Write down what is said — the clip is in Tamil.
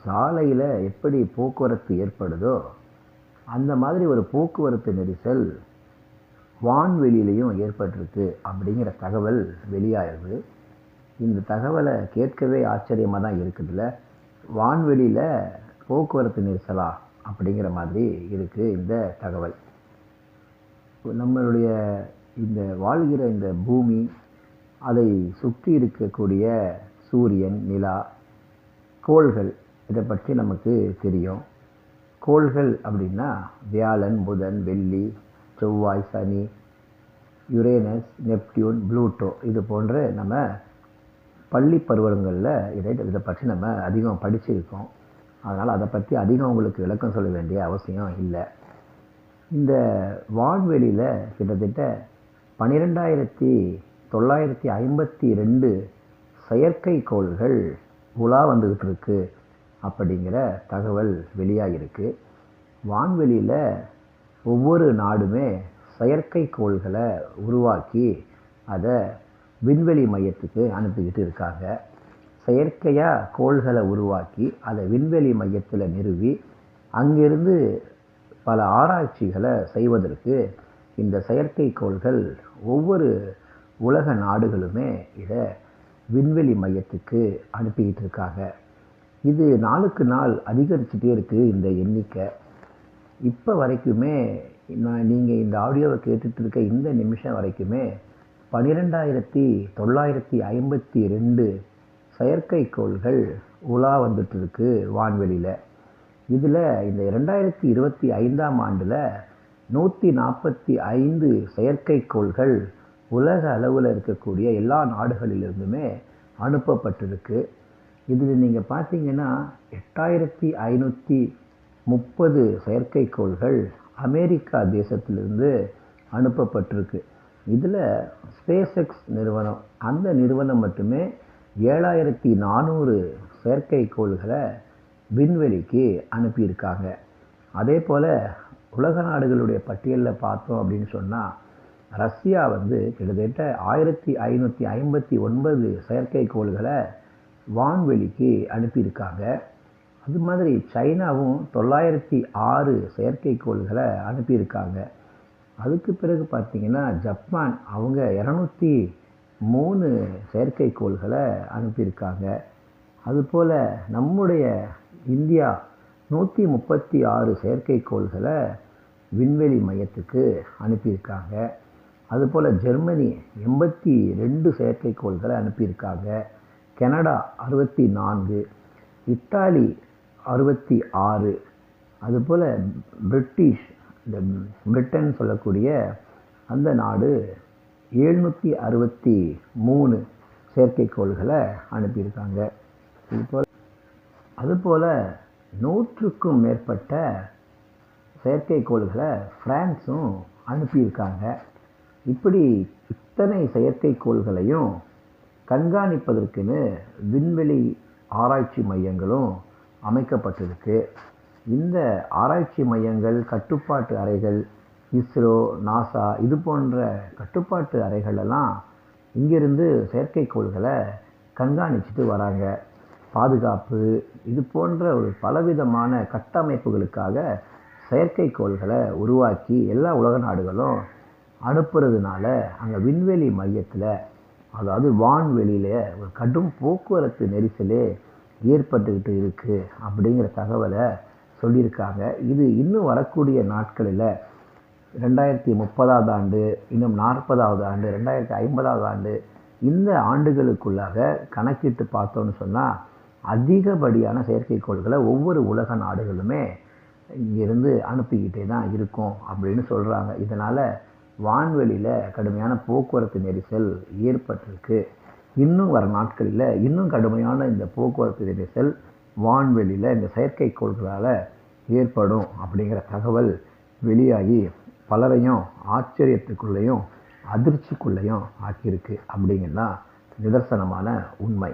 சாலையில் எப்படி போக்குவரத்து ஏற்படுதோ அந்த மாதிரி ஒரு போக்குவரத்து நெரிசல் வான்வெளியிலையும் ஏற்பட்டிருக்கு அப்படிங்கிற தகவல் வெளியாகுது. இந்த தகவலை கேட்கவே ஆச்சரியமாக தான் இருக்குதுல்ல. வான்வெளியில் போக்குவரத்து நெரிசலா அப்படிங்கிற மாதிரி இருக்குது இந்த தகவல். நம்மளுடைய இந்த வாழ்கிற இந்த பூமி, அதை சுற்றி இருக்கக்கூடிய சூரியன், நிலா, கோள்கள், இதை பற்றி நமக்கு தெரியும். கோள்கள் அப்படின்னா வியாழன், புதன், வெள்ளி, செவ்வாய், சனி, யுரேனஸ், நெப்டியூன், ப்ளூட்டோ, இது போன்ற நம்ம பள்ளி பருவங்களில் இதை பற்றி நம்ம அதிகம் படிச்சிருக்கோம். அதனால் அதை பற்றி அதிகம் உங்களுக்கு விளக்கம் சொல்ல வேண்டிய அவசியம் இல்லை. இந்த வான்வெளியில் கிட்டத்தட்ட 12,952 செயற்கைக்கோள்கள் உலா வந்துக்கிட்டு இருக்கு அப்படிங்கிற தகவல் வெளியாகிருக்கு. வான்வெளியில் ஒவ்வொரு நாடுமே செயற்கைக்கோள்களை உருவாக்கி அதை விண்வெளி மையத்துக்கு அனுப்பிக்கிட்டு இருக்காங்க. செயற்கையாக கோள்களை உருவாக்கி அதை விண்வெளி மையத்தில் நிறுவி அங்கிருந்து பல ஆராய்ச்சிகளை செய்வதற்கு இந்த செயற்கைக்கோள்கள் ஒவ்வொரு உலக நாடுகளுமே இதை விண்வெளி மையத்துக்கு அனுப்பிக்கிட்டு இருக்காங்க. இது நாளுக்கு நாள் அதிகரிச்சுட்டே இருக்குது இந்த எண்ணிக்கை. இப்போ வரைக்குமே நீங்கள் இந்த ஆடியோவை கேட்டுட்டு இருக்க இந்த நிமிஷம் வரைக்குமே 12,952 செயற்கைக்கோள்கள் உலா வந்துட்டு இருக்கு வான்வெளியில். இதில் இந்த 2025ஆம் ஆண்டில் 145 செயற்கைக்கோள்கள் உலக அளவில் இருக்கக்கூடிய எல்லா நாடுகளிலிருந்துமே அனுப்பப்பட்டிருக்கு. இதில் நீங்கள் பார்த்தீங்கன்னா 8,530 செயற்கைக்கோள்கள் அமெரிக்கா தேசத்திலிருந்து அனுப்பப்பட்டிருக்கு. இதில் ஸ்பேஸ் எக்ஸ் நிறுவனம், அந்த நிறுவனம் மட்டுமே 7,400 செயற்கைக்கோள்களை விண்வெளிக்கு அனுப்பியிருக்காங்க. அதே போல் உலக நாடுகளுடைய பட்டியலில் பார்த்தோம் அப்படின்னு சொன்னால் ரஷ்யா கிட்டத்தட்ட 1,559 செயற்கைக்கோள்களை வான்வெளிக்கு அனுப்பியிருக்காங்க. அது மாதிரி சைனாவும் 906 செயற்கைக்கோள்களை அனுப்பியிருக்காங்க. அதுக்கு பிறகு பார்த்திங்கன்னா ஜப்பான், அவங்க 203 செயற்கைக்கோள்களை அனுப்பியிருக்காங்க. அதுபோல் நம்முடைய இந்தியா 136 செயற்கைக்கோள்களை விண்வெளி மையத்துக்கு அனுப்பியிருக்காங்க. அதுபோல் ஜெர்மனி 82 செயற்கைக்கோள்களை அனுப்பியிருக்காங்க. கனடா 64, இத்தாலி 66, அதுபோல் இந்த பிரிட்டன் சொல்லக்கூடிய அந்த நாடு 763 செயற்கைக்கோள்களை அனுப்பியிருக்காங்க. அதுபோல் 100க்கும் மேற்பட்ட செயற்கைக்கோள்களை பிரான்ஸும் அனுப்பியிருக்காங்க. இப்படி இத்தனை செயற்கைக்கோள்களையும் கண்காணிப்பதற்குன்னு விண்வெளி ஆராய்ச்சி மையங்களும் அமைக்கப்பட்டிருக்கு. இந்த ஆராய்ச்சி மையங்கள், கட்டுப்பாட்டு அறைகள், இஸ்ரோ, நாசா, இது போன்ற கட்டுப்பாட்டு அறைகளெல்லாம் இங்கிருந்து செயற்கைக்கோள்களை கண்காணிச்சுட்டு வராங்க. பாதுகாப்பு, இது போன்ற ஒரு பலவிதமான கட்டமைப்புகளுக்காக செயற்கைக்கோள்களை உருவாக்கி எல்லா உலக நாடுகளும் அனுப்புறதுனால அங்கே விண்வெளி மையத்தில், அதாவது வான்வெளியில் ஒரு கடும் போக்குவரத்து நெரிசலே ஏற்பட்டுக்கிட்டு இருக்குது அப்படிங்கிற தகவலை சொல்லியிருக்காங்க. இது இன்னும் வரக்கூடிய நாட்களில் 2030ஆவது ஆண்டு, இன்னும் 40ஆவது ஆண்டு, 2050ஆவது ஆண்டு, இந்த ஆண்டுகளுக்குள்ளாக கணக்கிட்டு பார்த்தோன்னு சொன்னால் அதிகப்படியான செயற்கைக்கோள்களை ஒவ்வொரு உலக நாடுகளுமே இங்கிருந்து அனுப்பிக்கிட்டே தான் இருக்கும் அப்படின்னு சொல்கிறாங்க. இதனால் வான்வெளியில் கடுமையான போக்குவரத்து நெரிசல் ஏற்பட்டிருக்கு. இன்னும் வர நாட்களில் இன்னும் கடுமையான இந்த போக்குவரத்து நெரிசல் வான்வெளியில் இந்த செயற்கைக்கோள்களால் ஏற்படும் அப்படிங்கிற தகவல் வெளியாகி பலரையும் ஆச்சரியத்துக்குள்ளேயும் அதிர்ச்சிக்குள்ளேயும் ஆக்கியிருக்கு அப்படிங்கிறது தான் நிதர்சனமான உண்மை.